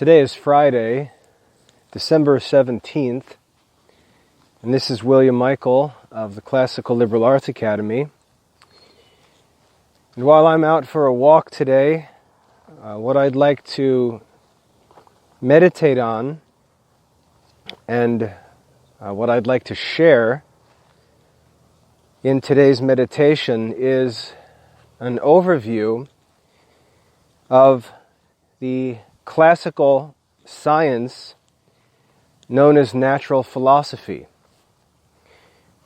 Today is Friday, December 17th, and this is William Michael of the Classical Liberal Arts Academy. And while I'm out for a walk today, what I'd like to meditate on and what I'd like to share in today's meditation is an overview of the classical science known as natural philosophy.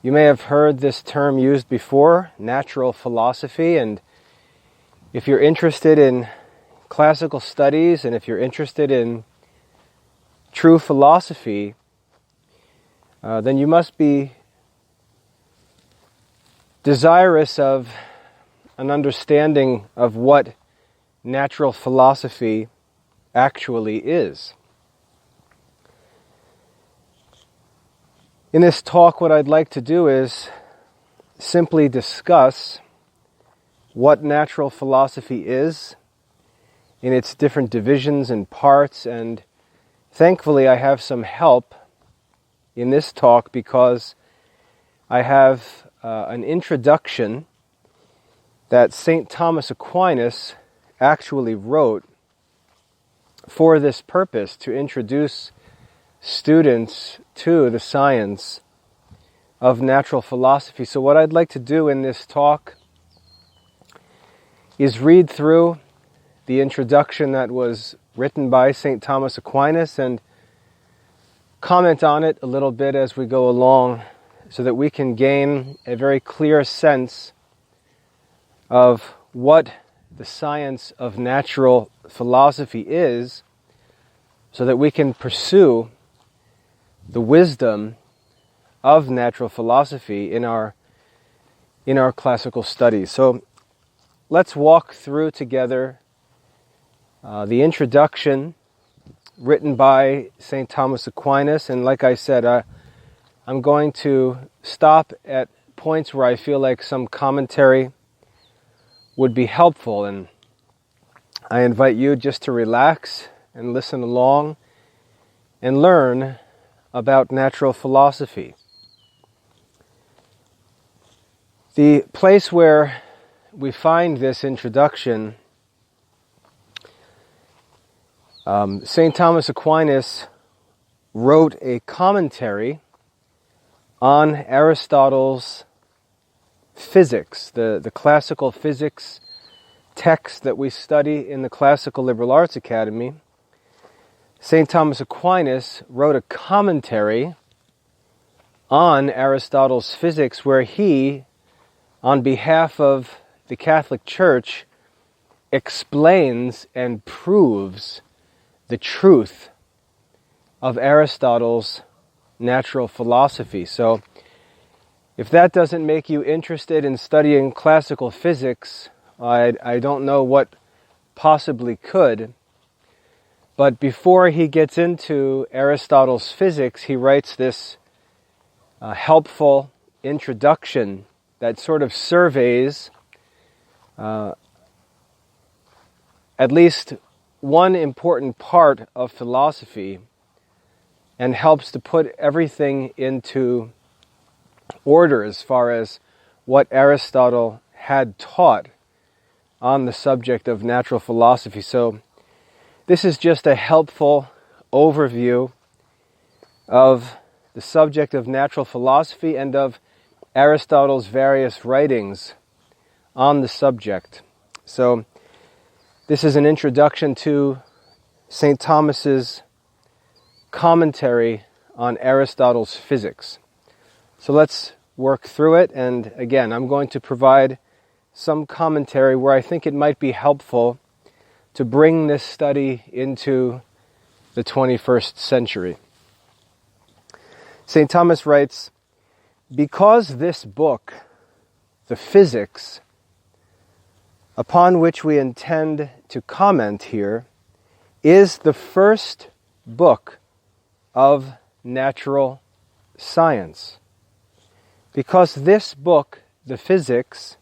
You may have heard this term used before, natural philosophy, and if you're interested in classical studies and if you're interested in true philosophy, then you must be desirous of an understanding of what natural philosophy actually is. In this talk, what I'd like to do is simply discuss what natural philosophy is in its different divisions and parts, and thankfully I have some help in this talk because I have an introduction that St. Thomas Aquinas actually wrote for this purpose, to introduce students to the science of natural philosophy. So what I'd like to do in this talk is read through the introduction that was written by St. Thomas Aquinas and comment on it a little bit as we go along so that we can gain a very clear sense of what the science of natural philosophy is, so that we can pursue the wisdom of natural philosophy in our classical studies. So let's walk through together the introduction written by St. Thomas Aquinas, and like I said, I'm going to stop at points where I feel like some commentary would be helpful, and I invite you just to relax and listen along and learn about natural philosophy. The place where we find this introduction, St. Thomas Aquinas wrote a commentary on Aristotle's Physics, the classical physics text that we study in the Classical Liberal Arts Academy. St. Thomas Aquinas wrote a commentary on Aristotle's Physics where he, on behalf of the Catholic Church, explains and proves the truth of Aristotle's natural philosophy. So, if that doesn't make you interested in studying classical physics, I don't know what possibly could. But before he gets into Aristotle's Physics, he writes this helpful introduction that sort of surveys at least one important part of philosophy and helps to put everything into order as far as what Aristotle had taught on the subject of natural philosophy. So this is just a helpful overview of the subject of natural philosophy and of Aristotle's various writings on the subject. So this is an introduction to St. Thomas's commentary on Aristotle's Physics. So let's work through it, and again, I'm going to provide some commentary where I think it might be helpful to bring this study into the 21st century. St. Thomas writes, "Because this book, the Physics, upon which we intend to comment here, is the first book of natural science. Because this book, the Physics,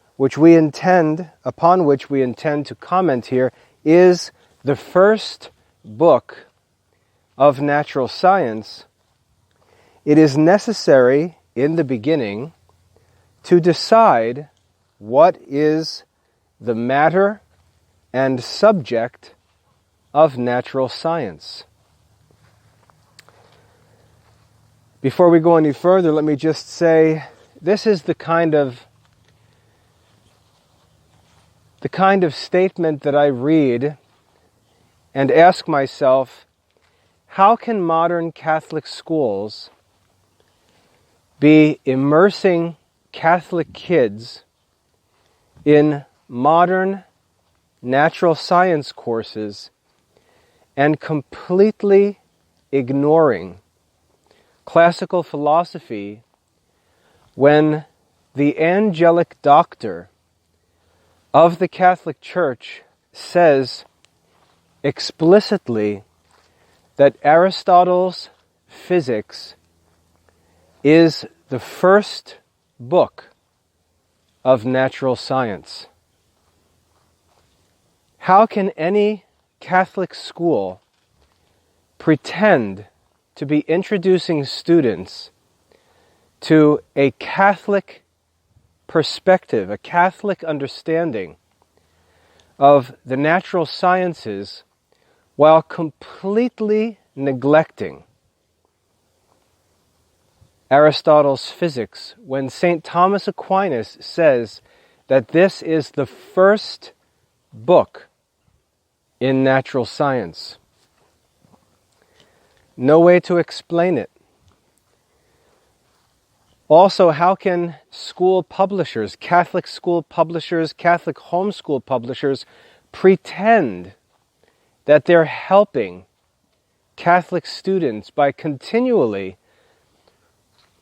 upon which we intend to comment here, is the first book of natural science, it is necessary in the beginning to decide what is the matter and subject of natural science. Before we go any further, let me just say this is the kind of statement that I read and ask myself, how can modern Catholic schools be immersing Catholic kids in modern natural science courses and completely ignoring classical philosophy when the angelic doctor of the Catholic Church says explicitly that Aristotle's Physics is the first book of natural science? How can any Catholic school pretend to be introducing students to a Catholic perspective, a Catholic understanding of the natural sciences, while completely neglecting Aristotle's Physics, when St. Thomas Aquinas says that this is the first book in natural science? No way to explain it. Also, how can school publishers, Catholic school publishers, Catholic homeschool publishers, pretend that they're helping Catholic students by continually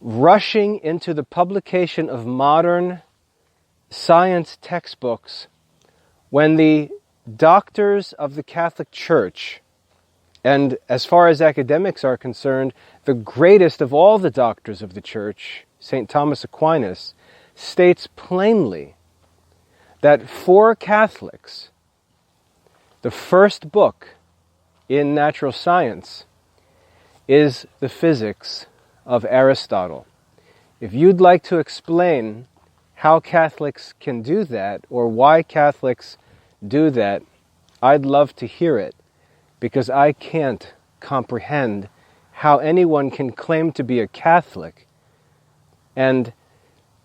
rushing into the publication of modern science textbooks when the doctors of the Catholic Church, and as far as academics are concerned, the greatest of all the doctors of the Church, St. Thomas Aquinas, states plainly that for Catholics, the first book in natural science is the Physics of Aristotle. If you'd like to explain how Catholics can do that, or why Catholics do that, I'd love to hear it, because I can't comprehend how anyone can claim to be a Catholic and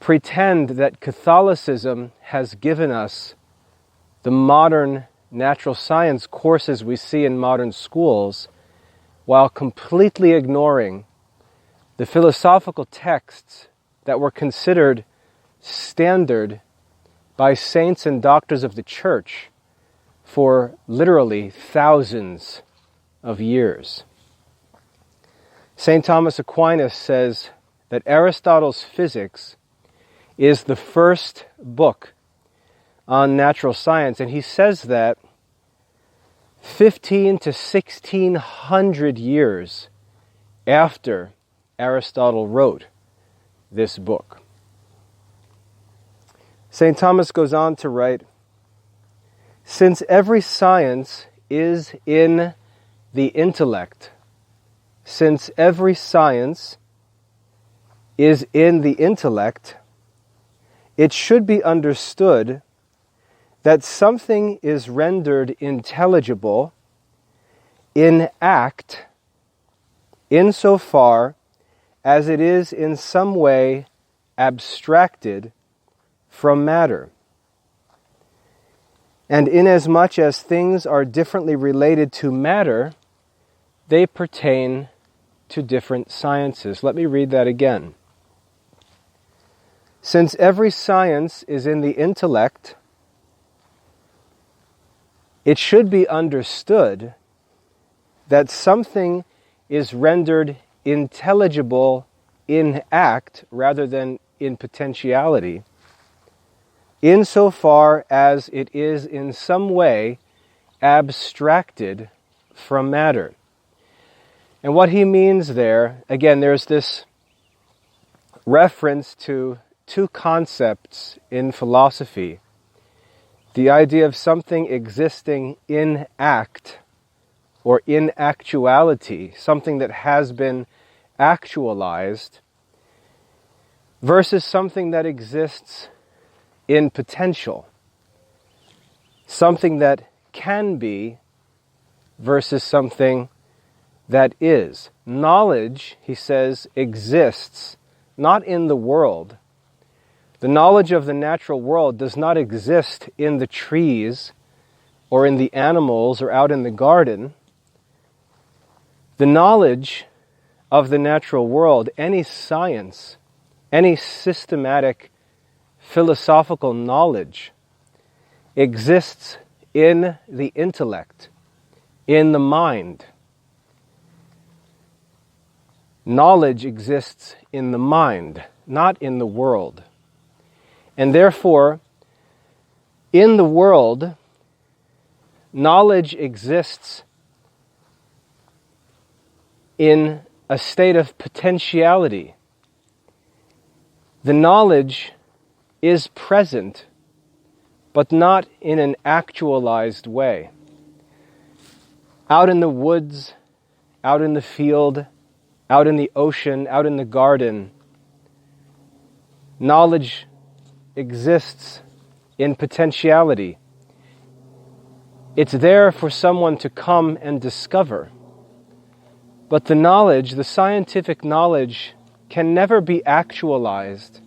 pretend that Catholicism has given us the modern natural science courses we see in modern schools, while completely ignoring the philosophical texts that were considered standard by saints and doctors of the Church for literally thousands of years. St. Thomas Aquinas says that Aristotle's Physics is the first book on natural science, and he says that 15 to 1600 years after Aristotle wrote this book. St. Thomas goes on to write, since every science is in the intellect, since every science is in the intellect, it should be understood that something is rendered intelligible in act insofar as it is in some way abstracted from matter. And inasmuch as things are differently related to matter, they pertain to different sciences. Let me read that again. Since every science is in the intellect, it should be understood that something is rendered intelligible in act rather than in potentiality, insofar as it is in some way abstracted from matter. And what he means there, again, there's this reference to two concepts in philosophy. The idea of something existing in act, or in actuality, something that has been actualized, versus something that exists in potential, something that can be versus something that is. Knowledge, he says, exists not in the world. The knowledge of the natural world does not exist in the trees or in the animals or out in the garden. The knowledge of the natural world, any science, any systematic philosophical knowledge, exists in the intellect, in the mind. Knowledge exists in the mind, not in the world. And therefore, in the world, knowledge exists in a state of potentiality. The knowledge is present, but not in an actualized way. Out in the woods, out in the field, out in the ocean, out in the garden, knowledge exists in potentiality. It's there for someone to come and discover. But the knowledge, the scientific knowledge, can never be actualized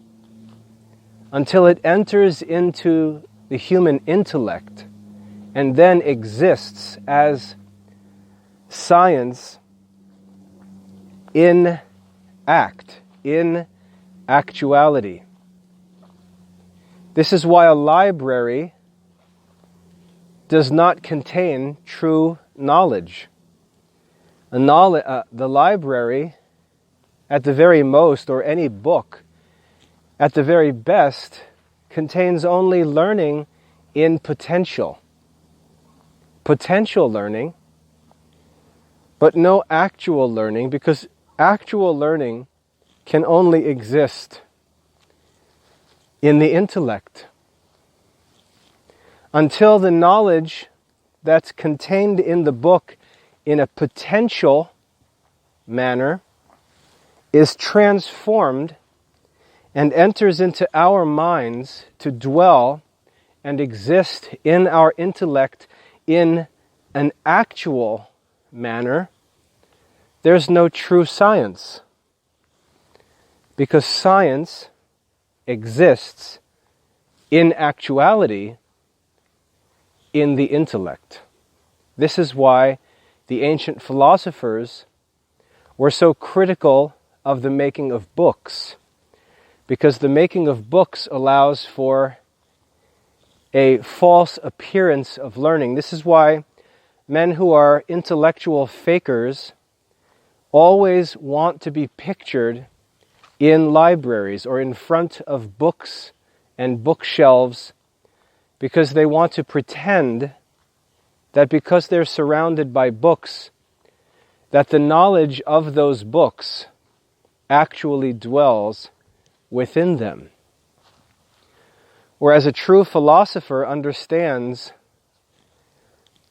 until it enters into the human intellect and then exists as science in act, in actuality. This is why a library does not contain true knowledge. The library, at the very most, or any book, at the very best, contains only learning in potential. Potential learning, but no actual learning, because actual learning can only exist in the intellect. Until the knowledge that's contained in the book in a potential manner is transformed and enters into our minds to dwell and exist in our intellect in an actual manner, there's no true science. Because science exists in actuality in the intellect. This is why the ancient philosophers were so critical of the making of books, because the making of books allows for a false appearance of learning. This is why men who are intellectual fakers always want to be pictured in libraries or in front of books and bookshelves, because they want to pretend that because they're surrounded by books, that the knowledge of those books actually dwells within them. Whereas a true philosopher understands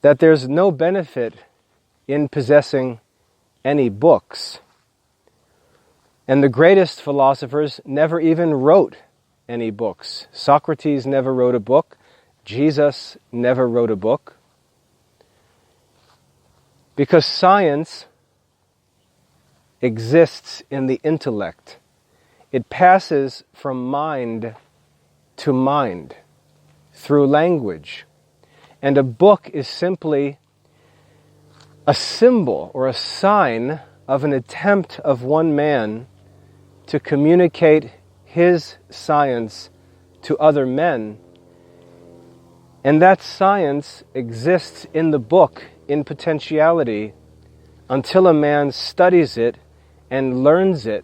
that there's no benefit in possessing any books. And the greatest philosophers never even wrote any books. Socrates never wrote a book. Jesus never wrote a book. Because science exists in the intellect. It passes from mind to mind through language. And a book is simply a symbol or a sign of an attempt of one man to communicate his science to other men. And that science exists in the book in potentiality until a man studies it and learns it.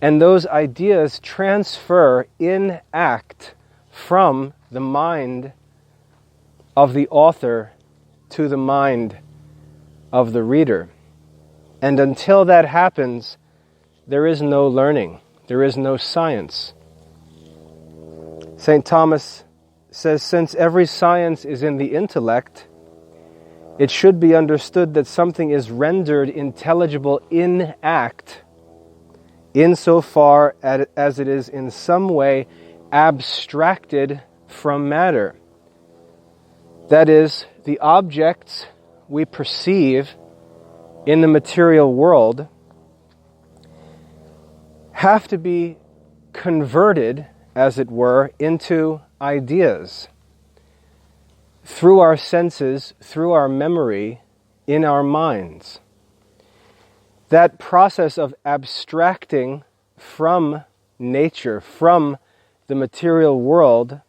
And those ideas transfer in act from the mind of the author to the mind of the reader. And until that happens, there is no learning. There is no science. St. Thomas says, since every science is in the intellect, it should be understood that something is rendered intelligible in act insofar as it is in some way abstracted from matter. That is, the objects we perceive in the material world have to be converted, as it were, into ideas through our senses, through our memory, in our minds. That process of abstracting from nature, from the material world,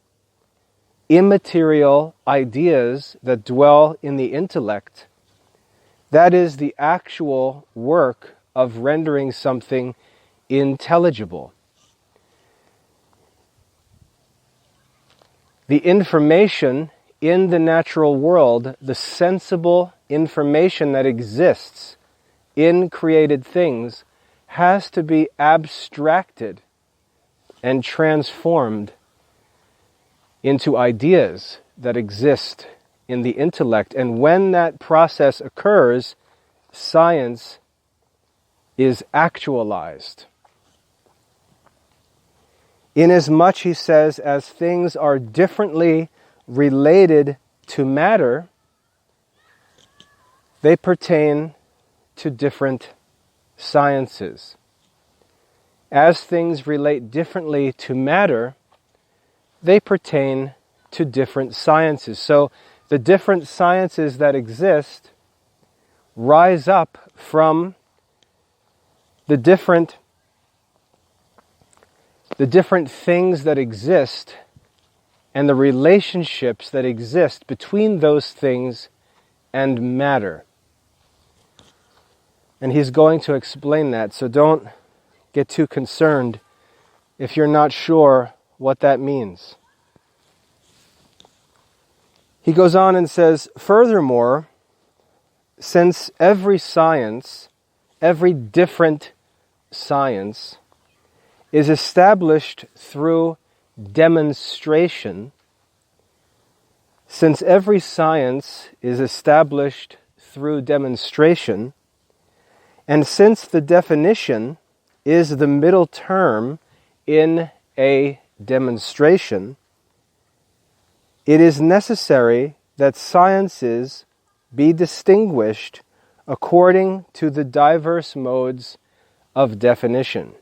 immaterial ideas that dwell in the intellect, that is the actual work of rendering something intelligible. The information in the natural world, the sensible information that exists in created things, has to be abstracted and transformed into ideas that exist in the intellect. And when that process occurs, science is actualized. Inasmuch, he says, as things are differently related to matter, they pertain to different sciences. As things relate differently to matter, they pertain to different sciences. So the different sciences that exist rise up from the different things that exist and the relationships that exist between those things and matter. And he's going to explain that, so don't get too concerned if you're not sure what that means. He goes on and says, furthermore, since every science, every different science, is established through demonstration, since every science is established through demonstration, and since the definition is the middle term in a demonstration, it is necessary that sciences be distinguished according to the diverse modes of definition.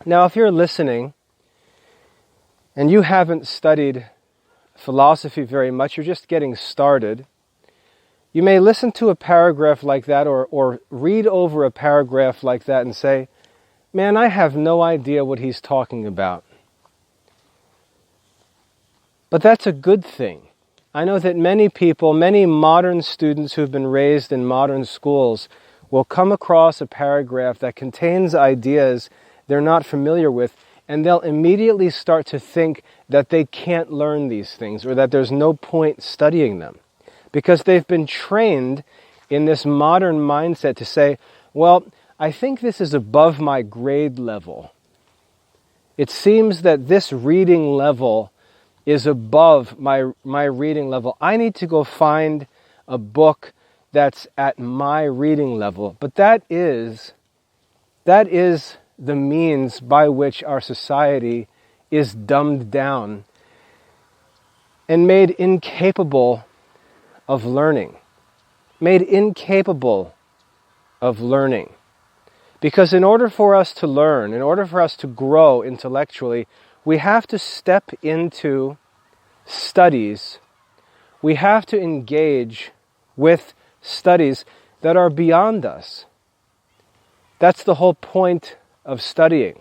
Now, if you're listening and you haven't studied philosophy very much, you're just getting started, you may listen to a paragraph like that or read over a paragraph like that and say, man, I have no idea what he's talking about. But that's a good thing. I know that many people, many modern students who've been raised in modern schools will come across a paragraph that contains ideas they're not familiar with, and they'll immediately start to think that they can't learn these things or that there's no point studying them, because they've been trained in this modern mindset to say, well, I think this is above my grade level. It seems that this reading level is above my reading level. I need to go find a book that's at my reading level. But that is the means by which our society is dumbed down and made incapable of learning. Made incapable of learning. Because in order for us to learn, in order for us to grow intellectually, we have to step into studies. We have to engage with studies that are beyond us. That's the whole point of studying,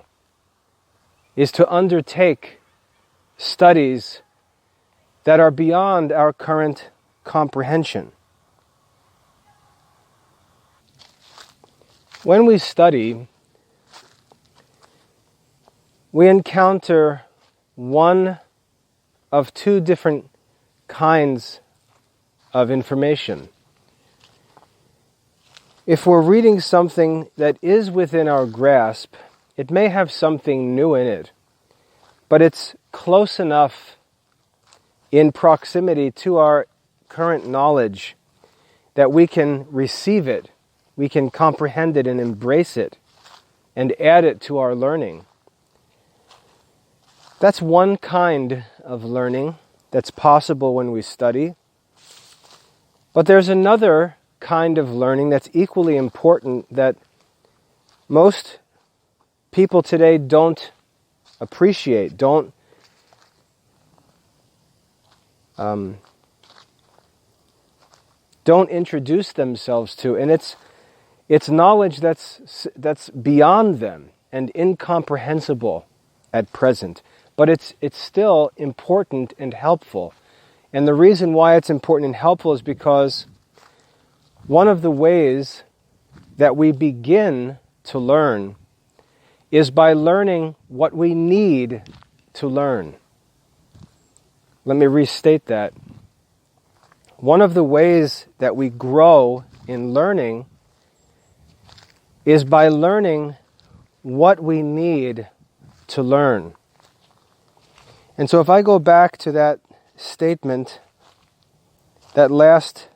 is to undertake studies that are beyond our current comprehension. When we study, we encounter one of two different kinds of information. If we're reading something that is within our grasp, it may have something new in it, but it's close enough in proximity to our current knowledge, that we can receive it, we can comprehend it and embrace it, and add it to our learning. That's one kind of learning that's possible when we study. But there's another kind of learning that's equally important that most people today don't appreciate, don't introduce themselves to, and it's knowledge that's beyond them and incomprehensible at present, but it's still important and helpful. And the reason why it's important and helpful is because one of the ways that we begin to learn is by learning what we need to learn. Let me restate that. One of the ways that we grow in learning is by learning what we need to learn. And so if I go back to that statement, that last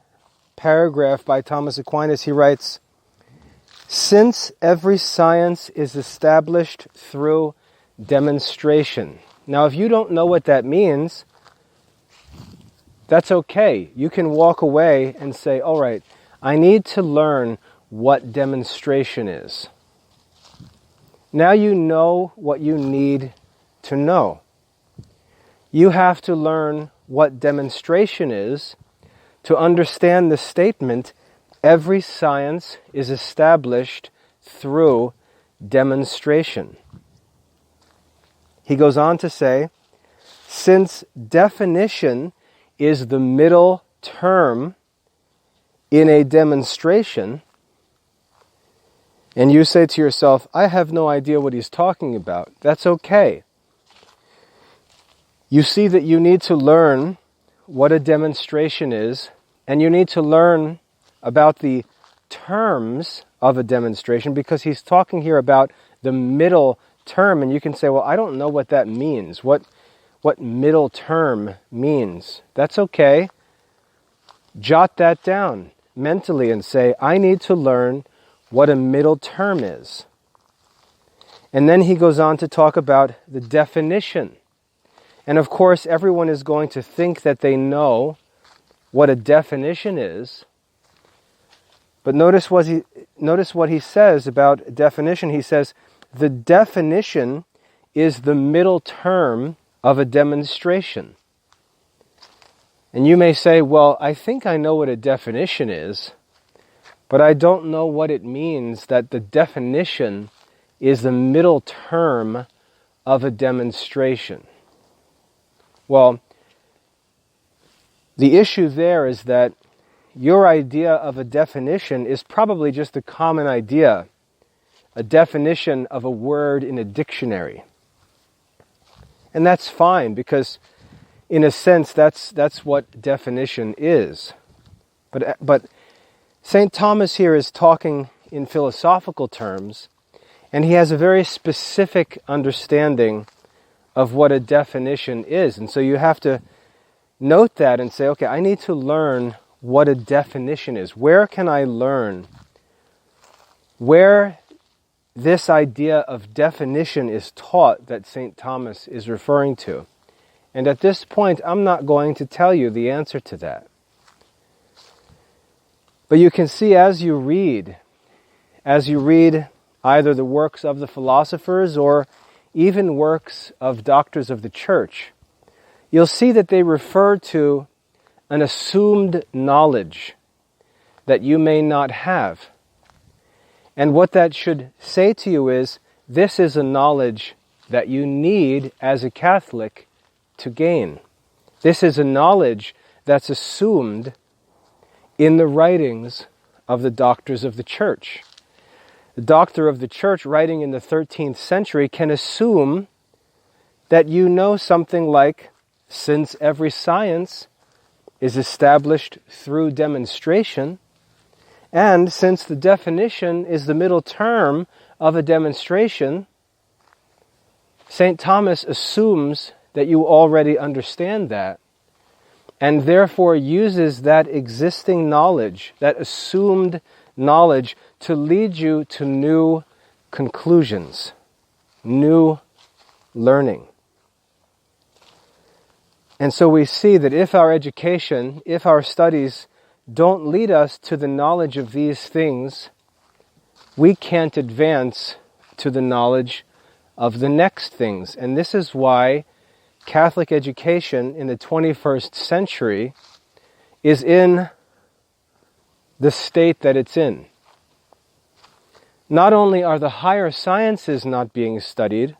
paragraph by Thomas Aquinas, he writes, "Since every science is established through demonstration." Now, if you don't know what that means, that's okay. You can walk away and say, all right, I need to learn what demonstration is. Now you know what you need to know. You have to learn what demonstration is to understand the statement, every science is established through demonstration. He goes on to say, since definition is the middle term in a demonstration, and you say to yourself, I have no idea what he's talking about. That's okay. You see that you need to learn what a demonstration is, and you need to learn about the terms of a demonstration, because he's talking here about the middle term, and you can say, well, I don't know what that means. What middle term means. That's okay. Jot that down mentally and say, I need to learn what a middle term is. And then he goes on to talk about the definition. And of course, everyone is going to think that they know what a definition is. But notice what he says about definition. He says, the definition is the middle term of a demonstration. And you may say, well, I think I know what a definition is, but I don't know what it means that the definition is the middle term of a demonstration. Well, the issue there is that your idea of a definition is probably just a common idea, a definition of a word in a dictionary. And that's fine, because in a sense that's what definition is. But St. Thomas here is talking in philosophical terms, and he has a very specific understanding of what a definition is. And so you have to note that and say, okay, I need to learn what a definition is. Where can I learn where this idea of definition is taught that St. Thomas is referring to? And at this point, I'm not going to tell you the answer to that. But you can see as you read either the works of the philosophers or even works of doctors of the church, you'll see that they refer to an assumed knowledge that you may not have. And what that should say to you is, this is a knowledge that you need as a Catholic to gain. This is a knowledge that's assumed in the writings of the doctors of the church. The doctor of the church writing in the 13th century can assume that you know something like, since every science is established through demonstration, and since the definition is the middle term of a demonstration, St. Thomas assumes that you already understand that. and therefore uses that existing knowledge, that assumed knowledge, to lead you to new conclusions, new learning. And so we see that if our education, if our studies don't lead us to the knowledge of these things, we can't advance to the knowledge of the next things. And this is why Catholic education in the 21st century is in the state that it's in. Not only are the higher sciences not being studied,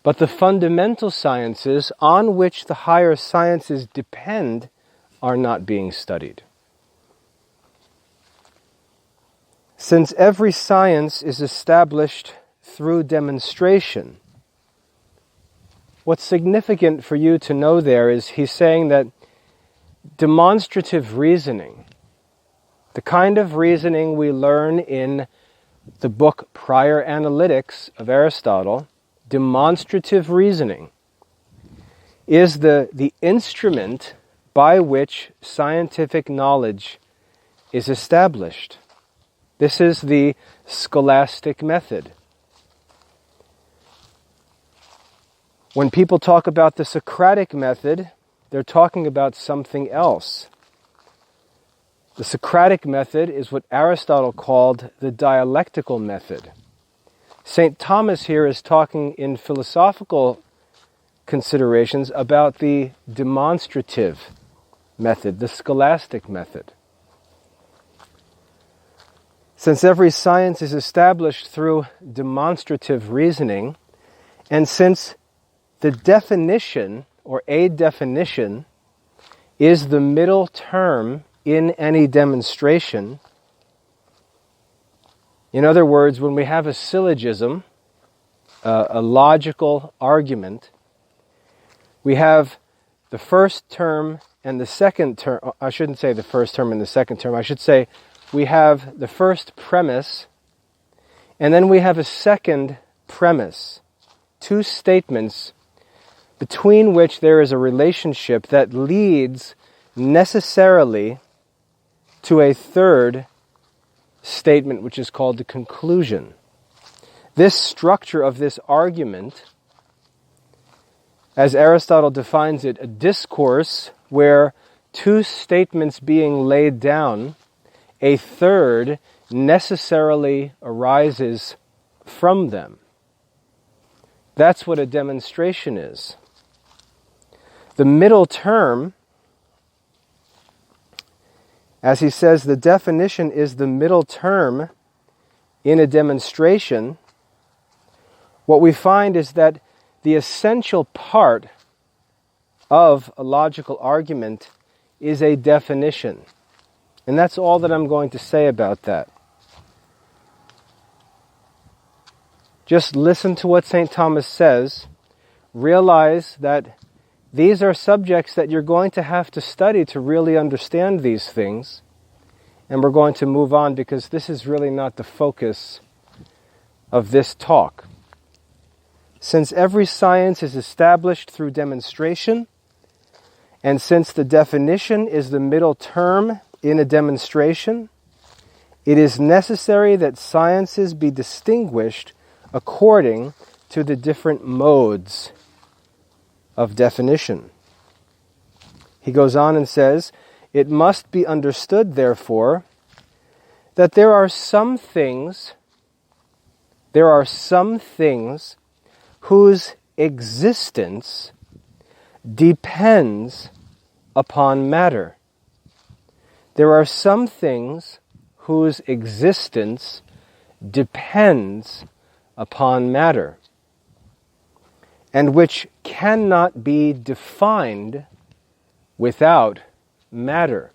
but the fundamental sciences on which the higher sciences depend are not being studied. Since every science is established through demonstration, what's significant for you to know there is he's saying that demonstrative reasoning, the kind of reasoning we learn in the book Prior Analytics of Aristotle, demonstrative reasoning, is the instrument by which scientific knowledge is established. This is the scholastic method. When people talk about the Socratic method, they're talking about something else. The Socratic method is what Aristotle called the dialectical method. St. Thomas here is talking in philosophical considerations about the demonstrative method, the scholastic method. Since every science is established through demonstrative reasoning, and since the definition, or a definition, is the middle term in any demonstration, in other words, when we have a syllogism, a logical argument, we have the first term and the second term. I shouldn't say the first term and the second term. I should say we have the first premise, and then we have a second premise, two statements between which there is a relationship that leads necessarily to a third statement, which is called the conclusion. This structure of this argument, as Aristotle defines it, a discourse where two statements being laid down, a third necessarily arises from them. That's what a demonstration is. The middle term, as he says, the definition is the middle term in a demonstration. What we find is that the essential part of a logical argument is a definition. And that's all that I'm going to say about that. Just listen to what St. Thomas says. Realize that these are subjects that you're going to have to study to really understand these things. And we're going to move on because this is really not the focus of this talk. Since every science is established through demonstration, and since the definition is the middle term in a demonstration, it is necessary that sciences be distinguished according to the different modes of definition. He goes on and says, it must be understood, therefore, that there are some things whose existence depends upon matter. There are some things whose existence depends upon matter, and which cannot be defined without matter.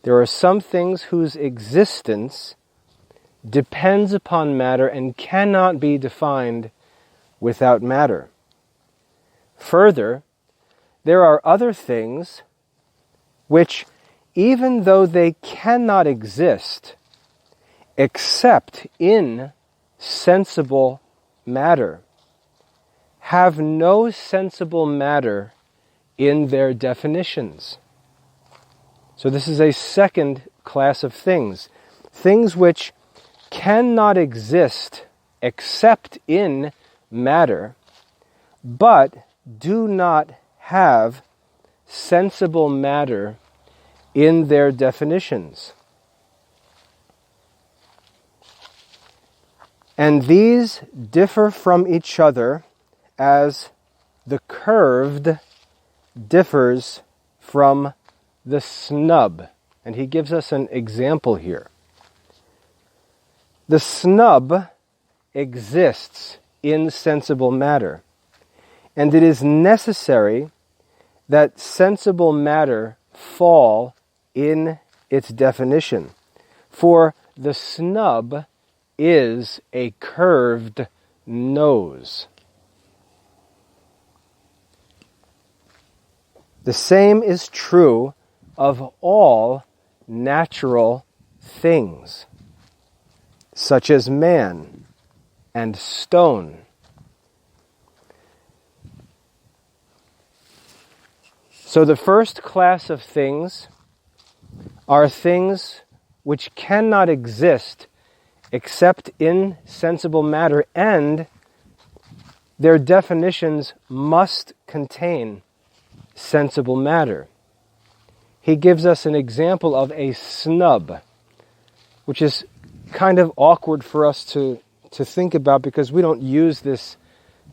There are some things whose existence depends upon matter and cannot be defined without matter. Further, there are other things which, even though they cannot exist except in sensible matter, have no sensible matter in their definitions. So this is a second class of things. Things which cannot exist except in matter, but do not have sensible matter in their definitions. And these differ from each other as the curved differs from the snub. And he gives us an example here. The snub exists in sensible matter, and it is necessary that sensible matter fall in its definition, for the snub is a curved nose. The same is true of all natural things, such as man and stone. So the first class of things are things which cannot exist except in sensible matter, and their definitions must contain sensible matter. He gives us an example of a snub, which is kind of awkward for us to think about because we don't use this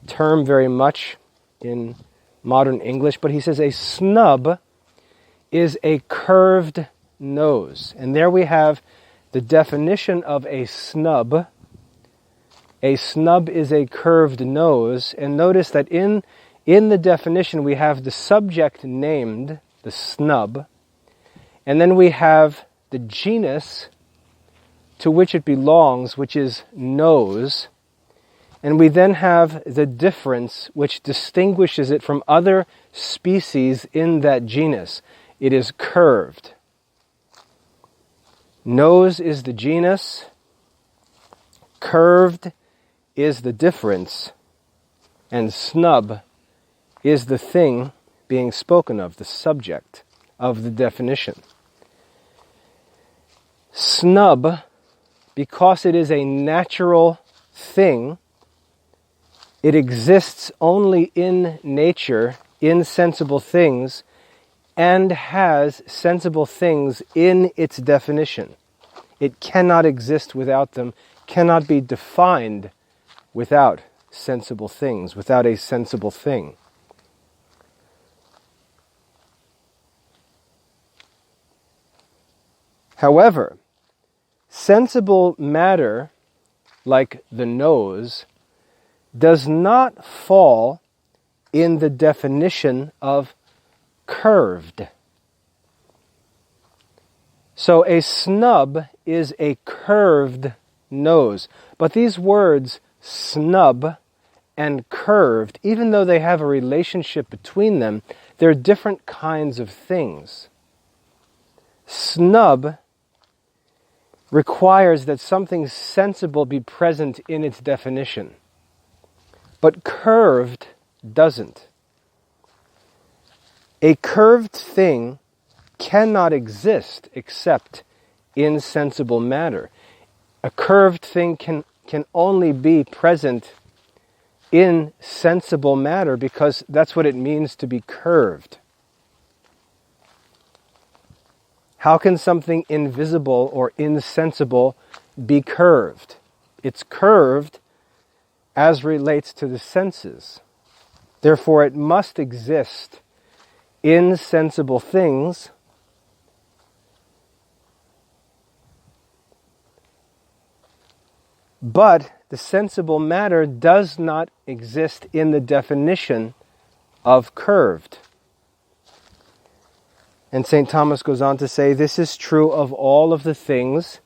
term very much in modern English, but he says a snub is a curved nose. And there we have the definition of a snub. A snub is a curved nose. And notice that in the definition we have the subject named, the snub, and then we have the genus to which it belongs, which is nose, and we then have the difference which distinguishes it from other species in that genus. It is curved. Nose is the genus, curved is the difference, and snub is the thing being spoken of, the subject of the definition. Snub, because it is a natural thing, it exists only in nature, in sensible things, and has sensible things in its definition. It cannot exist without them, cannot be defined without sensible things, without a sensible thing. However, sensible matter, like the nose, does not fall in the definition of curved. So a snub is a curved nose. But these words, snub and curved, even though they have a relationship between them, they're different kinds of things. Snub requires that something sensible be present in its definition. But curved doesn't. A curved thing cannot exist except in sensible matter. A curved thing can only be present in sensible matter because that's what it means to be curved. How can something invisible or insensible be curved? It's curved as relates to the senses. Therefore, it must exist in sensible things, but the sensible matter does not exist in the definition of curved. And St. Thomas goes on to say, this is true of all of the things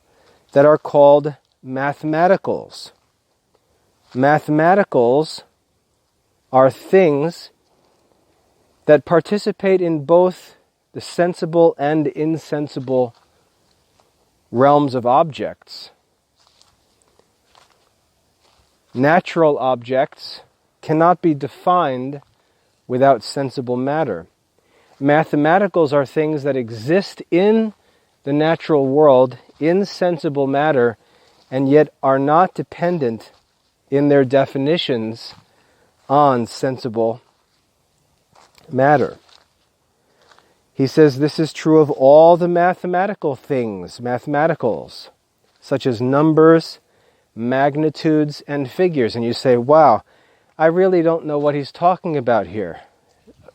that are called mathematicals. Mathematicals are things that participate in both the sensible and insensible realms of objects. Natural objects cannot be defined without sensible matter. Mathematicals are things that exist in the natural world, in sensible matter, and yet are not dependent in their definitions on sensible matter. He says this is true of all the mathematical things, mathematicals, such as numbers, magnitudes, and figures. And you say, wow, I really don't know what he's talking about here.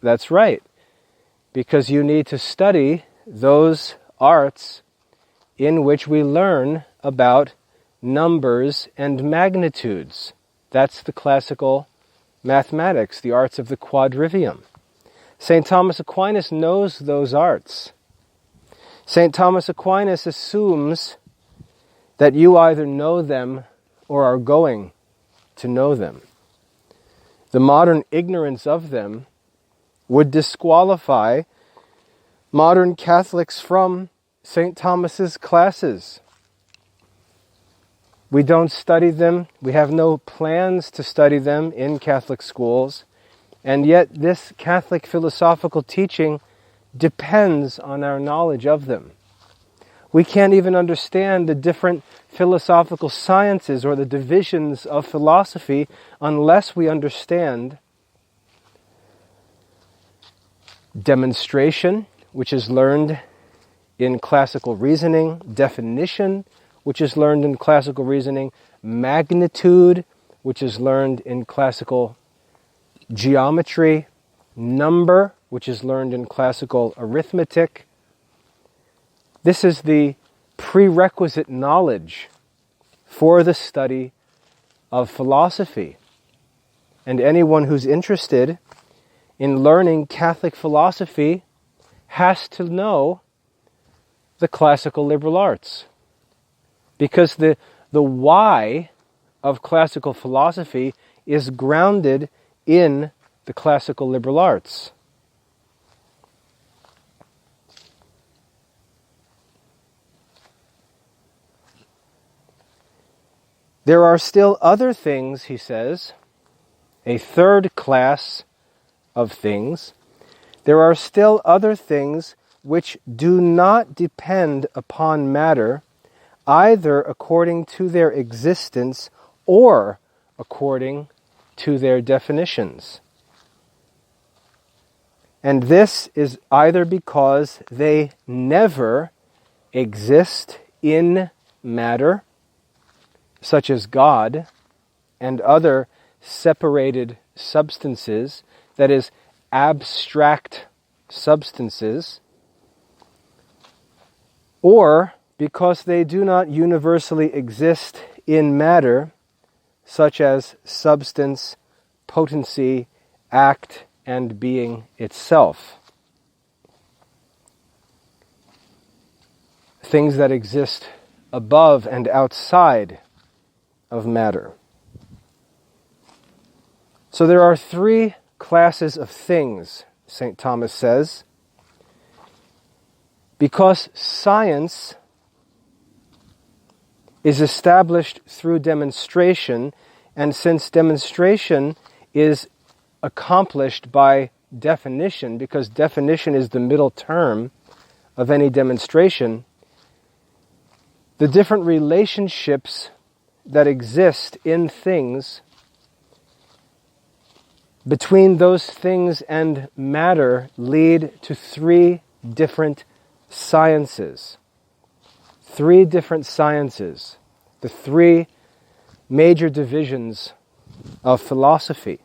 That's right, because you need to study those arts in which we learn about numbers and magnitudes. That's the classical mathematics, the arts of the quadrivium. St. Thomas Aquinas knows those arts. St. Thomas Aquinas assumes that you either know them or are going to know them. The modern ignorance of them would disqualify modern Catholics from St. Thomas's classes. We don't study them. We have no plans to study them in Catholic schools. And yet this Catholic philosophical teaching depends on our knowledge of them. We can't even understand the different philosophical sciences or the divisions of philosophy unless we understand demonstration, which is learned in classical reasoning, definition, which is learned in classical reasoning, magnitude, which is learned in classical geometry, number, which is learned in classical arithmetic. This is the prerequisite knowledge for the study of philosophy. And anyone who's interested in learning Catholic philosophy has to know the classical liberal arts. Because the why of classical philosophy is grounded in the classical liberal arts. There are still other things, he says, a third class of things. There are still other things which do not depend upon matter, either according to their existence or according to their definitions. And this is either because they never exist in matter, such as God and other separated substances, that is, abstract substances, or because they do not universally exist in matter, such as substance, potency, act, and being itself. Things that exist above and outside of matter. So there are three classes of things, St. Thomas says, because science is established through demonstration, and since demonstration is accomplished by definition, because definition is the middle term of any demonstration, the different relationships that exist in things, between those things and matter, lead to three different sciences. Three different sciences. The three major divisions of philosophy.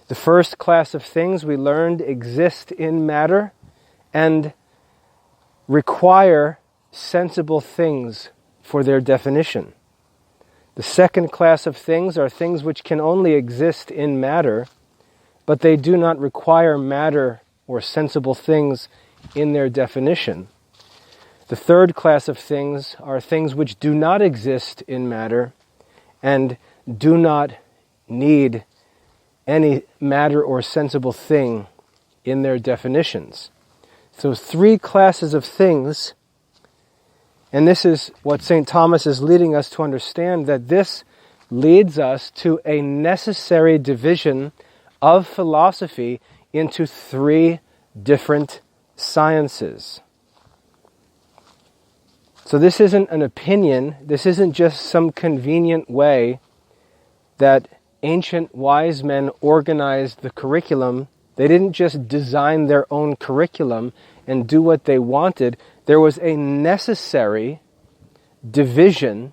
The first class of things we learned exist in matter and require sensible things for their definition. The second class of things are things which can only exist in matter, but they do not require matter or sensible things in their definition. The third class of things are things which do not exist in matter and do not need any matter or sensible thing in their definitions. So three classes of things, and this is what St. Thomas is leading us to understand, that this leads us to a necessary division of philosophy into three different sciences. So this isn't an opinion. This isn't just some convenient way that ancient wise men organized the curriculum. They didn't just design their own curriculum and do what they wanted. There was a necessary division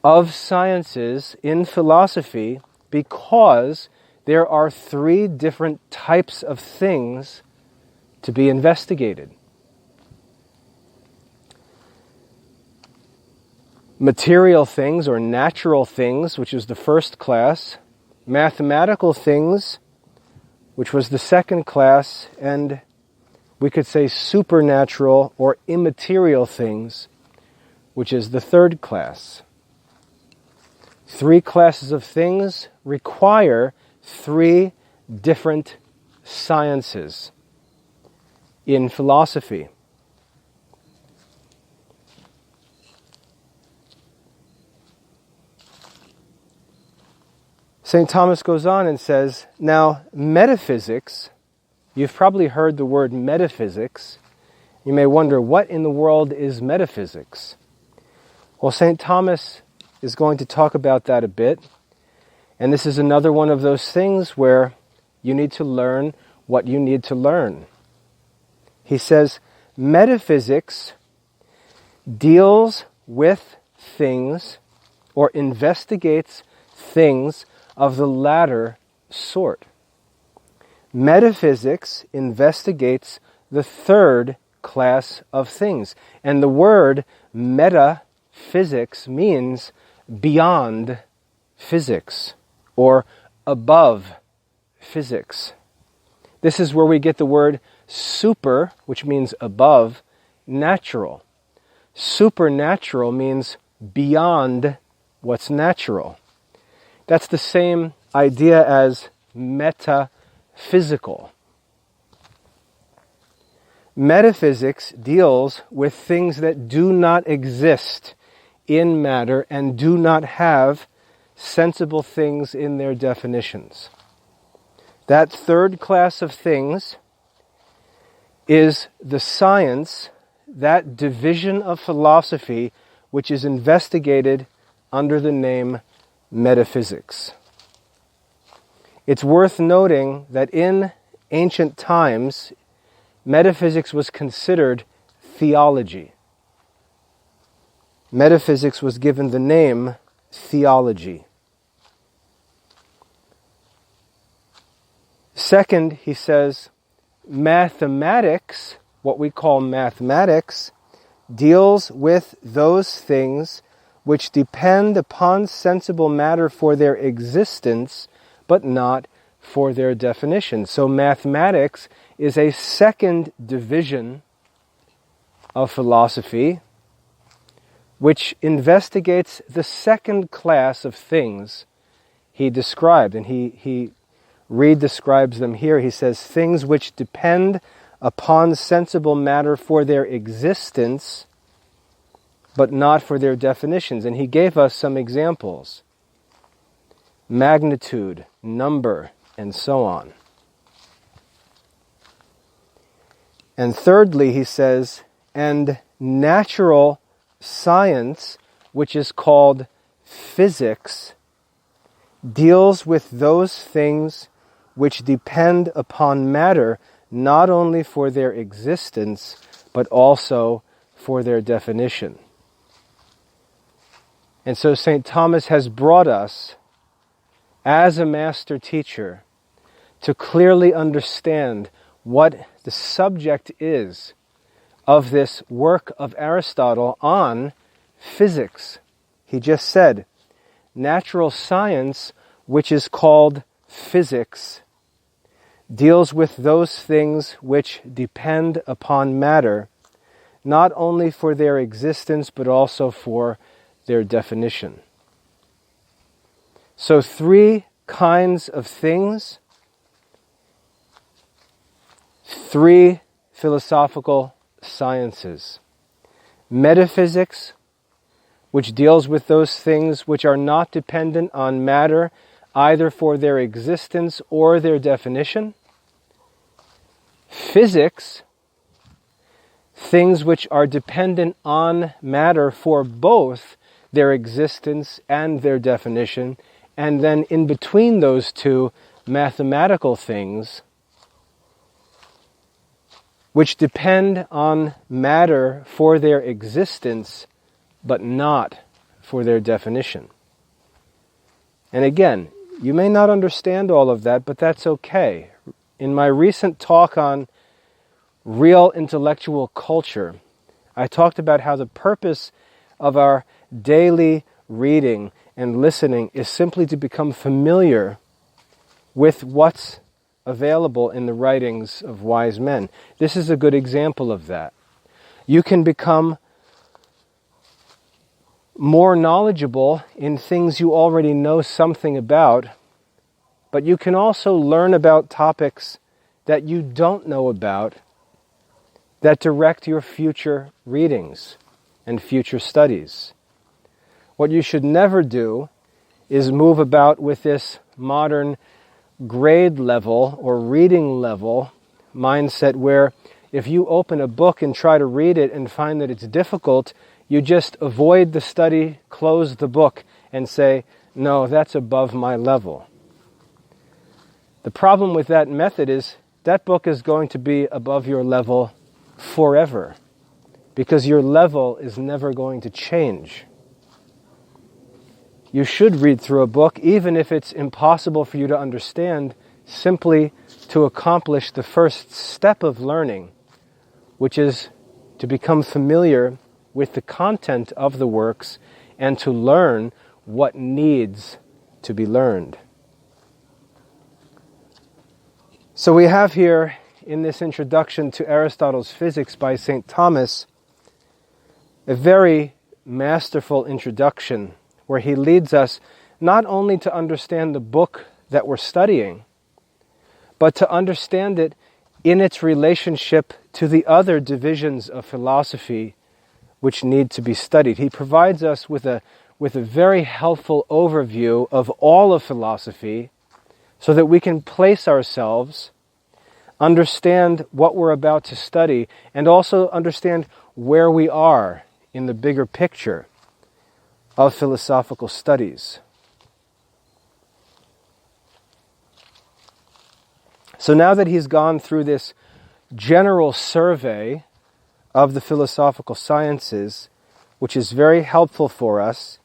of sciences in philosophy because there are three different types of things to be investigated. Material things or natural things, which is the first class, mathematical things, which was the second class, and we could say supernatural or immaterial things, which is the third class. Three classes of things require three different sciences in philosophy. St. Thomas goes on and says, now metaphysics, you've probably heard the word metaphysics. You may wonder, what in the world is metaphysics? Well, St. Thomas is going to talk about that a bit. And this is another one of those things where you need to learn what you need to learn. He says, metaphysics deals with things or investigates things of the latter sort. Metaphysics investigates the third class of things. And the word metaphysics means beyond physics or above physics. This is where we get the word super, which means above, natural. Supernatural means beyond what's natural. That's the same idea as metaphysical. Metaphysics deals with things that do not exist in matter and do not have sensible things in their definitions. That third class of things is the science, that division of philosophy which is investigated under the name metaphysics. It's worth noting that in ancient times, metaphysics was considered theology. Metaphysics was given the name theology. Second, he says, mathematics, what we call mathematics, deals with those things which depend upon sensible matter for their existence, but not for their definition. So mathematics is a second division of philosophy, which investigates the second class of things he described. And he re-describes them here. He says, things which depend upon sensible matter for their existence, but not for their definitions. And he gave us some examples. Magnitude, number, and so on. And thirdly, he says, and natural science, which is called physics, deals with those things which depend upon matter, not only for their existence, but also for their definition. And so St. Thomas has brought us, as a master teacher, to clearly understand what the subject is of this work of Aristotle on physics. He just said, natural science, which is called physics, deals with those things which depend upon matter, not only for their existence, but also for their definition. So three kinds of things, three philosophical sciences. Metaphysics, which deals with those things which are not dependent on matter, either for their existence or their definition. Physics, things which are dependent on matter for both their existence and their definition, and then in between those two, mathematical things which depend on matter for their existence, but not for their definition. And again, you may not understand all of that, but that's okay. In my recent talk on real intellectual culture, I talked about how the purpose of our daily reading and listening is simply to become familiar with what's available in the writings of wise men. This is a good example of that. You can become more knowledgeable in things you already know something about, but you can also learn about topics that you don't know about that direct your future readings and future studies. What you should never do is move about with this modern grade level or reading level mindset where if you open a book and try to read it and find that it's difficult, you just avoid the study, close the book, and say, no, that's above my level. The problem with that method is that book is going to be above your level forever, because your level is never going to change. You should read through a book, even if it's impossible for you to understand, simply to accomplish the first step of learning, which is to become familiar with the content of the works and to learn what needs to be learned. So we have here in this introduction to Aristotle's Physics by St. Thomas a very masterful introduction where he leads us not only to understand the book that we're studying, but to understand it in its relationship to the other divisions of philosophy which need to be studied. He provides us with a very helpful overview of all of philosophy so that we can place ourselves, understand what we're about to study, and also understand where we are in the bigger picture of philosophical studies. So now that he's gone through this general survey of the philosophical sciences, which is very helpful for us,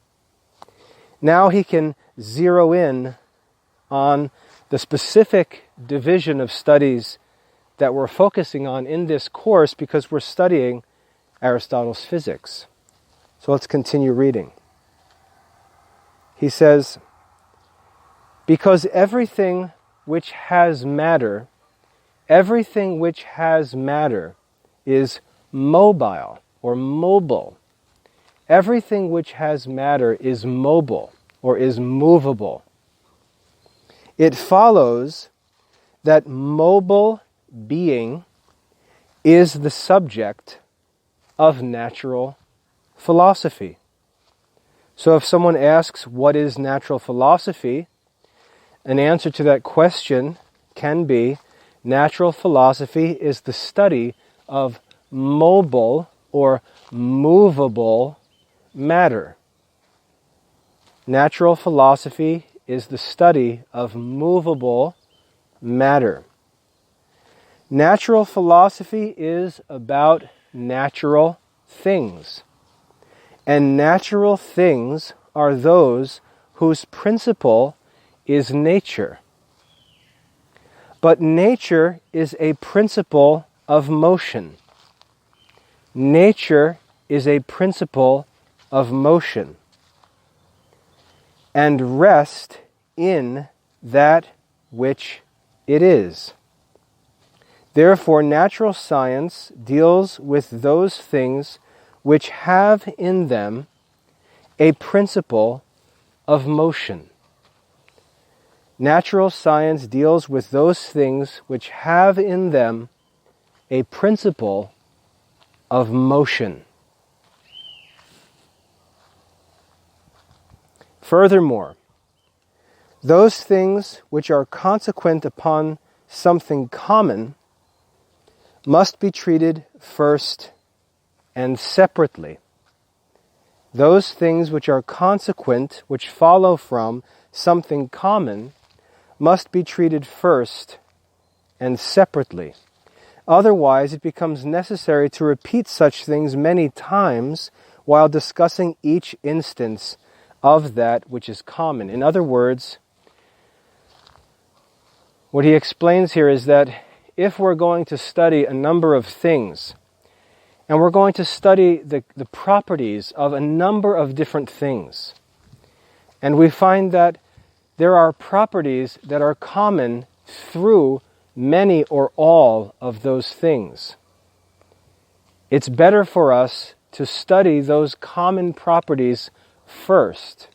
now he can zero in on the specific division of studies that we're focusing on in this course because we're studying Aristotle's Physics. So let's continue reading. He says, because everything which has matter is mobile or mobile. Everything which has matter is mobile or is movable. It follows that mobile being is the subject of natural philosophy. So if someone asks, what is natural philosophy? An answer to that question can be, natural philosophy is the study of mobile or movable matter. Natural philosophy is the study of movable matter. Natural philosophy is about natural things. And natural things are those whose principle is nature. But nature is a principle of motion. Nature is a principle of motion. And rest in that which it is. Therefore, natural science deals with those things which have in them a principle of motion. Natural science deals with those things which have in them a principle of motion. Furthermore, those things which are consequent upon something common must be treated first and separately. Those things which are consequent, which follow from something common, must be treated first and separately. Otherwise, it becomes necessary to repeat such things many times while discussing each instance of that which is common. In other words, what he explains here is that if we're going to study a number of things, and we're going to study the properties of a number of different things, and we find that there are properties that are common through many or all of those things, it's better for us to study those common properties first,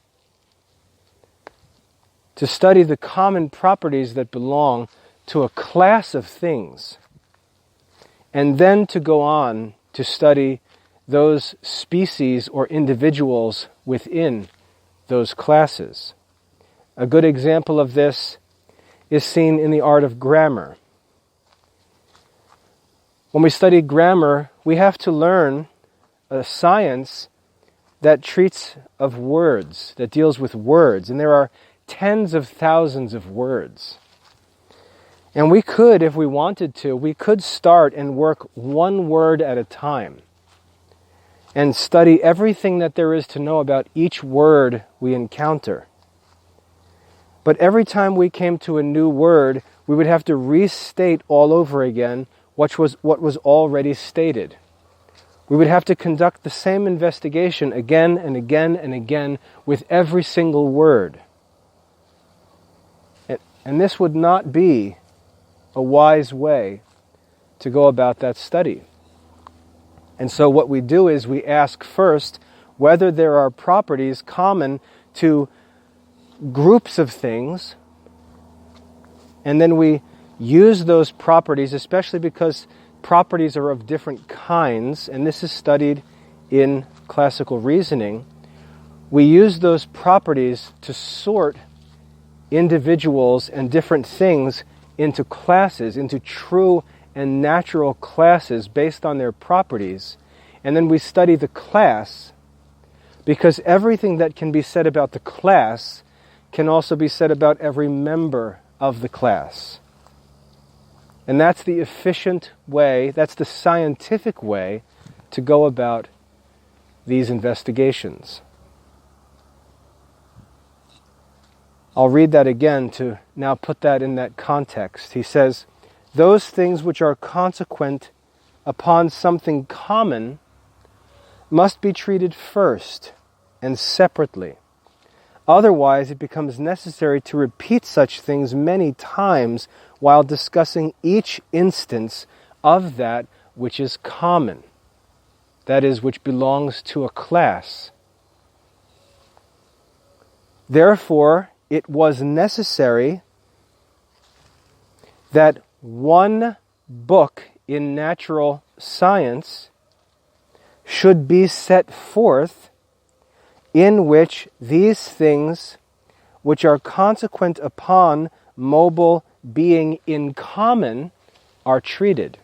to study the common properties that belong to a class of things, and then to go on to study those species or individuals within those classes. A good example of this is seen in the art of grammar. When we study grammar, we have to learn a science that treats of words, that deals with words, and there are tens of thousands of words. And we could, if we wanted to, we could start and work one word at a time and study everything that there is to know about each word we encounter. But every time we came to a new word, we would have to restate all over again what was already stated. We would have to conduct the same investigation again and again and again with every single word. And this would not be a wise way to go about that study. And so what we do is we ask first whether there are properties common to groups of things, and then we use those properties, especially because properties are of different kinds, and this is studied in classical reasoning. We use those properties to sort individuals and different things into classes, into true and natural classes based on their properties. And then we study the class, because everything that can be said about the class can also be said about every member of the class. And that's the efficient way, that's the scientific way to go about these investigations. I'll read that again to now put that in that context. He says, those things which are consequent upon something common must be treated first and separately. Otherwise, it becomes necessary to repeat such things many times while discussing each instance of that which is common, that is, which belongs to a class. Therefore, it was necessary that one book in natural science should be set forth in which these things which are consequent upon mobile being in common are treated.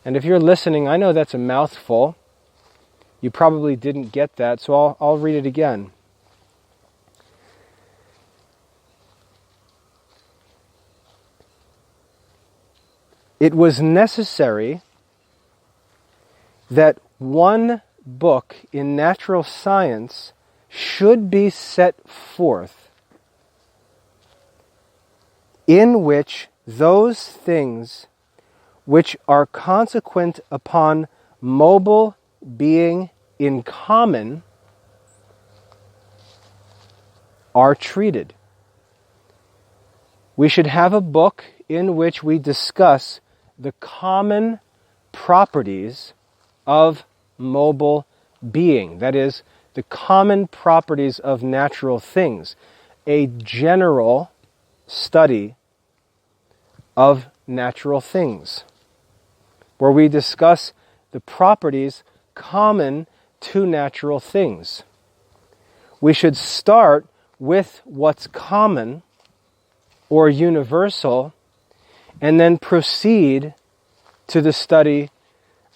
And if you're listening, I know that's a mouthful. You probably didn't get that, so I'll read it again. It was necessary that one book in natural science should be set forth in which those things which are consequent upon mobile being in common are treated. We should have a book in which we discuss the common properties of mobile being, that is, the common properties of natural things, a general study of natural things, where we discuss the properties common to natural things. We should start with what's common or universal, and then proceed to the study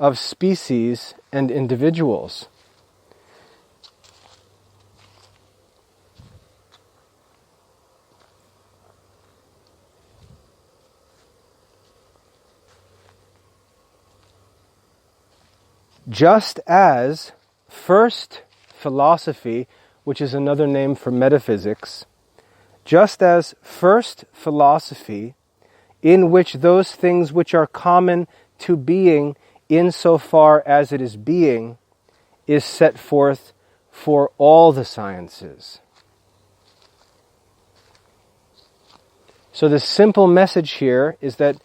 of species and individuals. Just as first philosophy, which is another name for metaphysics, just as first philosophy, in which those things which are common to being insofar as it is being, is set forth for all the sciences. So the simple message here is that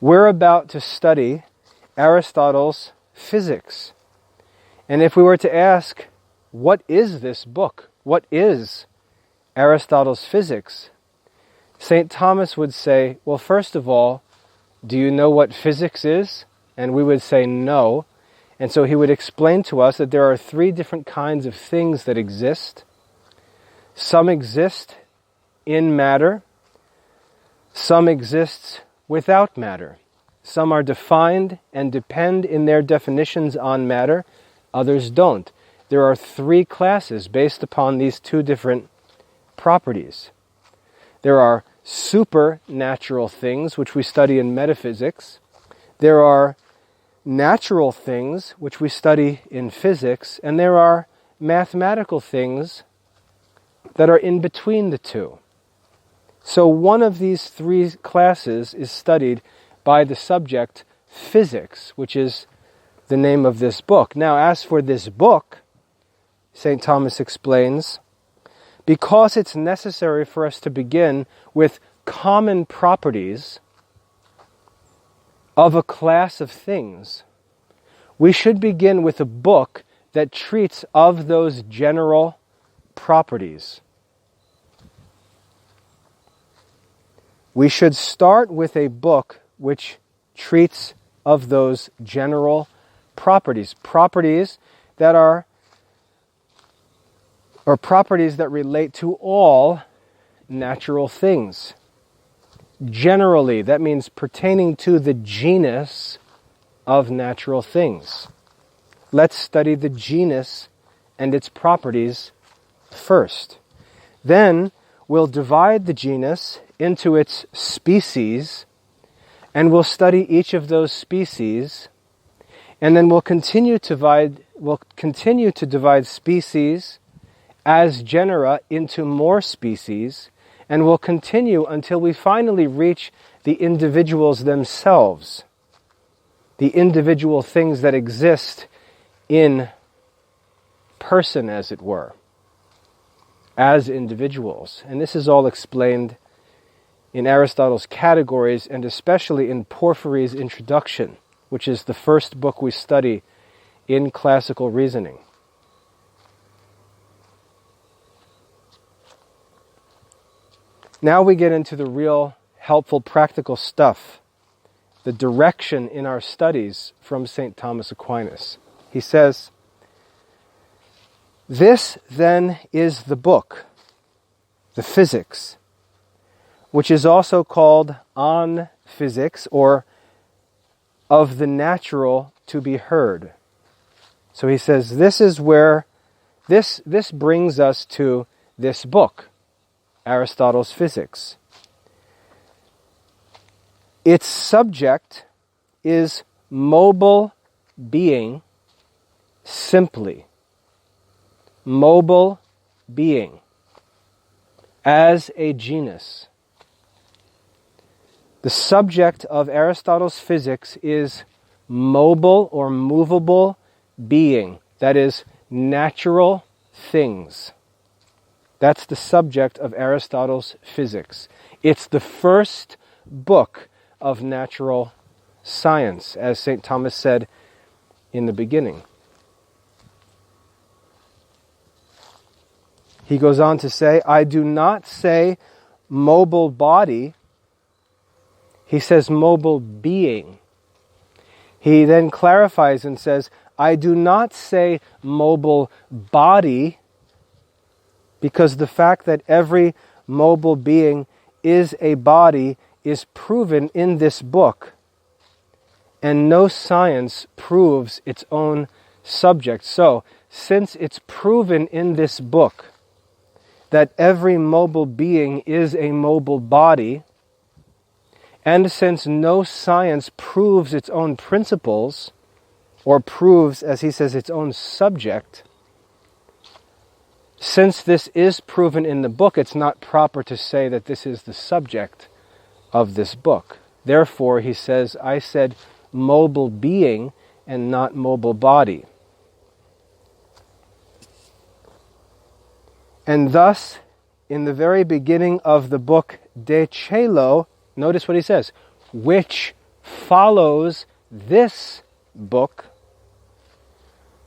we're about to study Aristotle's Physics. And if we were to ask, what is this book? What is Aristotle's Physics? St. Thomas would say, well, first of all, do you know what physics is? And we would say no. And so he would explain to us that there are three different kinds of things that exist. Some exist in matter. Some exist without matter. Some are defined and depend in their definitions on matter. Others don't. There are three classes based upon these two different properties. There are supernatural things, which we study in metaphysics. There are natural things, which we study in physics. And there are mathematical things that are in between the two. So one of these three classes is studied by the subject physics, which is the name of this book. Now, as for this book, St. Thomas explains, because it's necessary for us to begin with common properties of a class of things, we should begin with a book that treats of those general properties. We should start with a book which treats of those general properties. Properties that are, or properties that relate to all natural things. Generally, that means pertaining to the genus of natural things. Let's study the genus and its properties first. Then we'll divide the genus into its species, and we'll study each of those species, and then we'll continue to divide species as genera into more species, and we'll continue until we finally reach the individuals themselves, the individual things that exist in person, as it were, as individuals. And this is all explained in Aristotle's Categories, and especially in Porphyry's Introduction, which is the first book we study in classical reasoning. Now we get into the real helpful practical stuff, the direction in our studies from St. Thomas Aquinas. He says, "This then is the book, the Physics, which is also called On Physics, or of the natural to be heard." So he says this is where this brings us to this book, Aristotle's Physics. Its subject is mobile being simply. Mobile being as a genus. The subject of Aristotle's Physics is mobile or movable being, that is, natural things. That's the subject of Aristotle's Physics. It's the first book of natural science, as St. Thomas said in the beginning. He goes on to say, I do not say mobile body. He says mobile being. He then clarifies and says, I do not say mobile body, because the fact that every mobile being is a body is proven in this book. and no science proves its own subject. So, since it's proven in this book that every mobile being is a mobile body, and since no science proves its own principles, or proves, as he says, its own subject, since this is proven in the book, it's not proper to say that this is the subject of this book. Therefore, he says, I said mobile being and not mobile body. And thus, in the very beginning of the book De Celo, notice what he says, which follows this book,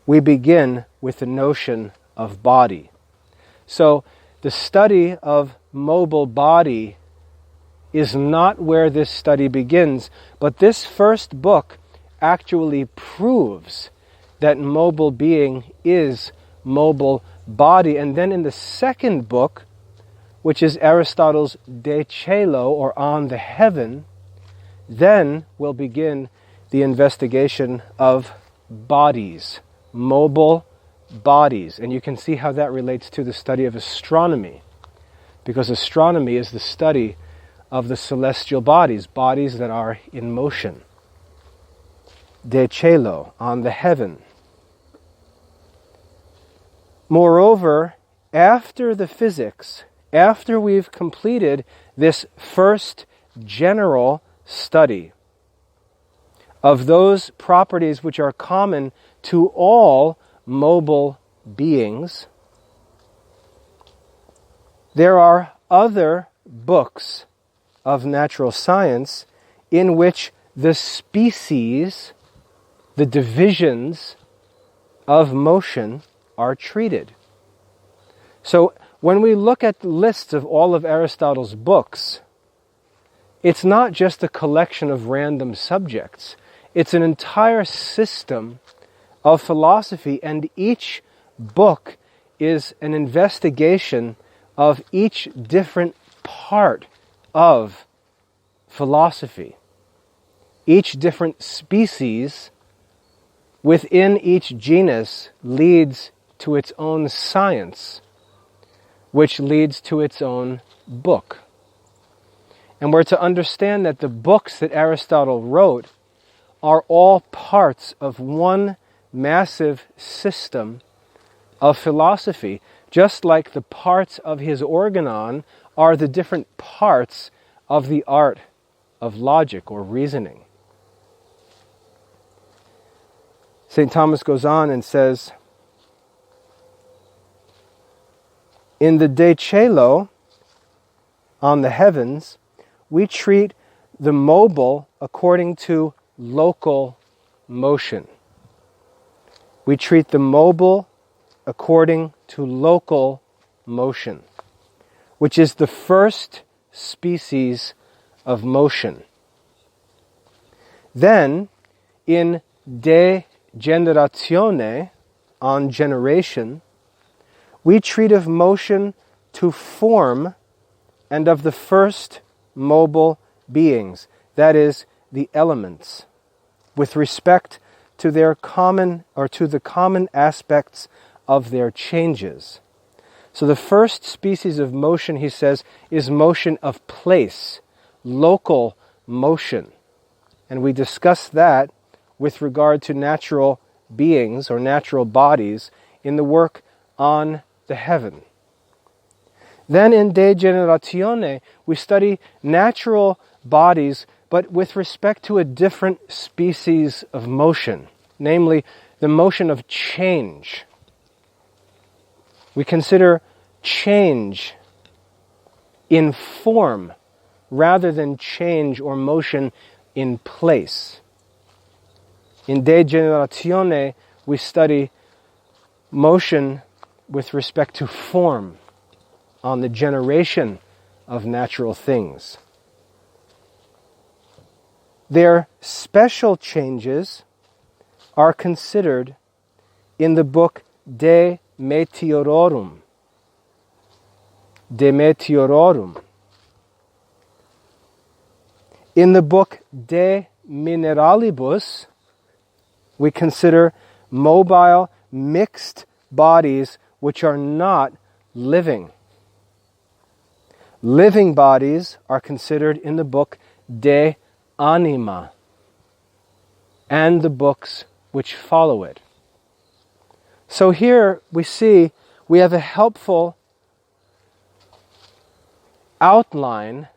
we begin with the notion of body. So, the study of mobile body is not where this study begins, but this first book actually proves that mobile being is mobile body. And then in the second book, which is Aristotle's De Celo, or On the Heaven, then we'll begin the investigation of bodies, mobile bodies. And you can see how that relates to the study of astronomy, because astronomy is the study of the celestial bodies, bodies that are in motion. De Celo, On the Heaven. Moreover, after the physics, after we've completed this first general study of those properties which are common to all mobile beings, there are other books of natural science in which the species, the divisions of motion are treated. So when we look at the lists of all of Aristotle's books, it's not just a collection of random subjects. It's an entire system of philosophy, and each book is an investigation of each different part of philosophy. Each different species within each genus leads to its own science, which leads to its own book. And we're to understand that the books that Aristotle wrote are all parts of one massive system of philosophy, just like the parts of his organon are the different parts of the art of logic or reasoning. St. Thomas goes on and says, in the De Celo, On the Heavens, we treat the mobile according to local motion. We treat the mobile according to local motion, which is the first species of motion. Then, in De Generatione, On Generation, we treat of motion to form and of the first mobile beings, that is, the elements, with respect to their common, or to the common aspects of their changes. So the first species of motion, he says, is motion of place, local motion. And we discussed that with regard to natural beings or natural bodies in the work On the Heaven. Then in De Generatione, we study natural bodies, but with respect to a different species of motion, namely the motion of change. We consider change in form rather than change or motion in place. In De Generatione, we study motion with respect to form, on the generation of natural things. Their special changes are considered in the book De Meteororum. De Meteororum. In the book De mineralibus, we consider mobile, mixed bodies which are not living. Living bodies are considered in the book De Anima and the books which follow it. So here we see we have a helpful outline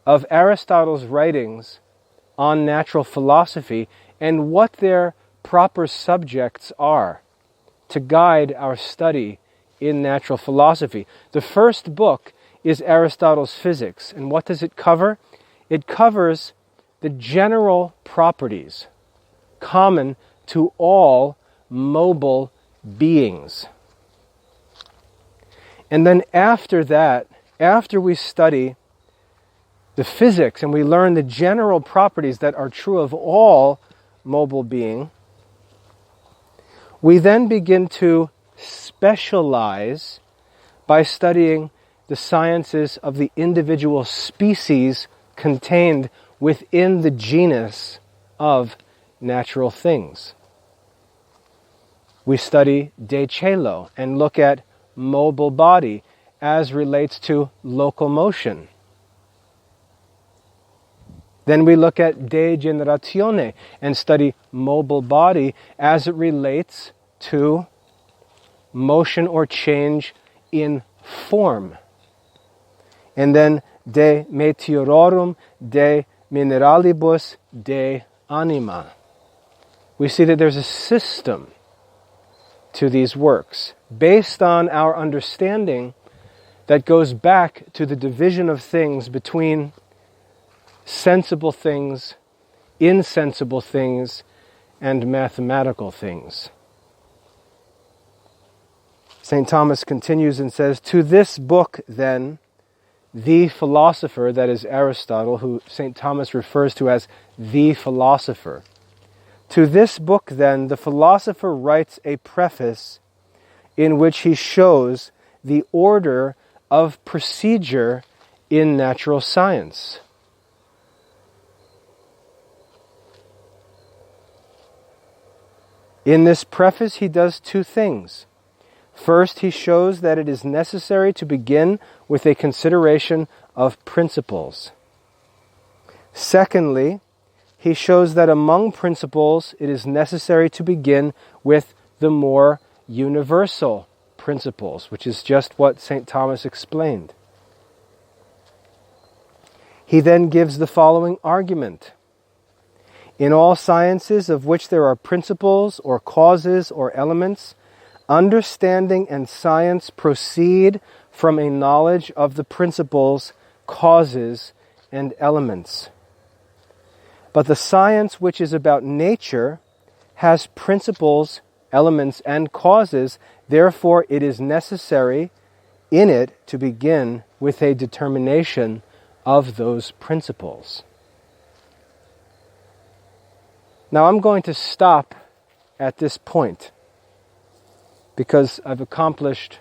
of Aristotle's writings on natural philosophy and what their proper subjects are to guide our study in natural philosophy. The first book is Aristotle's Physics. And what does it cover? It covers the general properties common to all mobile beings. And then after that, after we study the physics and we learn the general properties that are true of all mobile being, we then begin to specialize by studying the sciences of the individual species contained within the genus of natural things. We study De Caelo and look at mobile body as relates to locomotion. Then we look at De Generatione and study mobile body as it relates to motion or change in form. And then De Meteororum, De Mineralibus, De Anima. We see that there's a system to these works based on our understanding that goes back to the division of things between sensible things, insensible things, and mathematical things. St. Thomas continues and says, "To this book, then, the philosopher," that is Aristotle, who St. Thomas refers to as the philosopher. "To this book, then, the philosopher writes a preface in which he shows the order of procedure in natural science." In this preface, he does two things. First, he shows that it is necessary to begin with a consideration of principles. Secondly, he shows that among principles, it is necessary to begin with the more universal principles, which is just what St. Thomas explained. He then gives the following argument. In all sciences of which there are principles or causes or elements, understanding and science proceed from a knowledge of the principles, causes, and elements. But the science which is about nature has principles, elements, and causes. Therefore, it is necessary in it to begin with a determination of those principles. Now I'm going to stop at this point because I've accomplished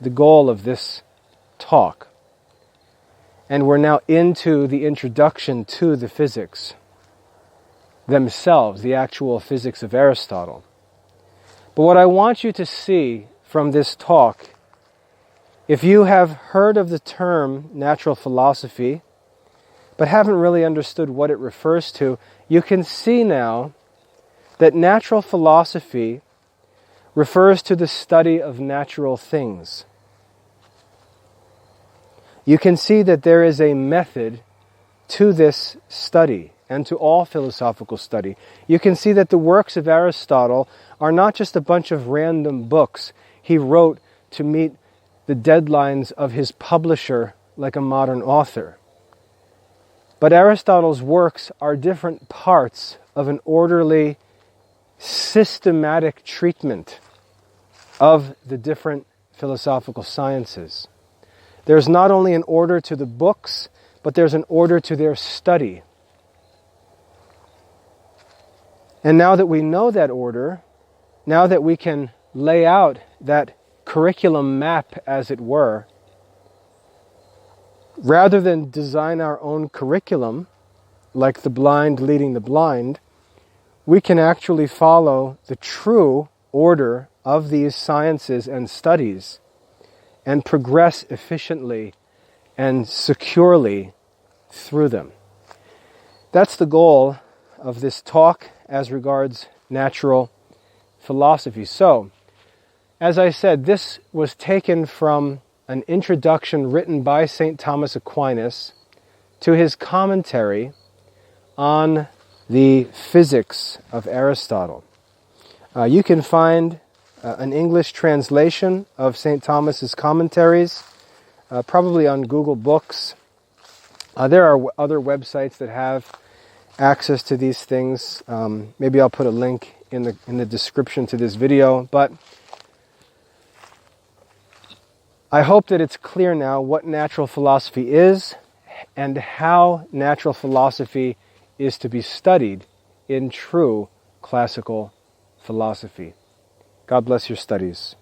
the goal of this talk. And we're now into the introduction to the physics themselves, the actual physics of Aristotle. But what I want you to see from this talk, if you have heard of the term natural philosophy, but haven't really understood what it refers to, you can see now that natural philosophy refers to the study of natural things. You can see that there is a method to this study and to all philosophical study. You can see that the works of Aristotle are not just a bunch of random books he wrote to meet the deadlines of his publisher like a modern author. But Aristotle's works are different parts of an orderly, systematic treatment of the different philosophical sciences. There's not only an order to the books, but there's an order to their study. And now that we know that order, now that we can lay out that curriculum map, as it were, rather than design our own curriculum, like the blind leading the blind, we can actually follow the true order of these sciences and studies and progress efficiently and securely through them. That's the goal of this talk as regards natural philosophy. So, as I said, this was taken from an introduction written by St. Thomas Aquinas to his commentary on the Physics of Aristotle. You can find an English translation of St. Thomas's commentaries, probably on Google Books. There are other websites that have access to these things. Maybe I'll put a link in the description to this video, but I hope that it's clear now what natural philosophy is and how natural philosophy is to be studied in true classical philosophy. God bless your studies.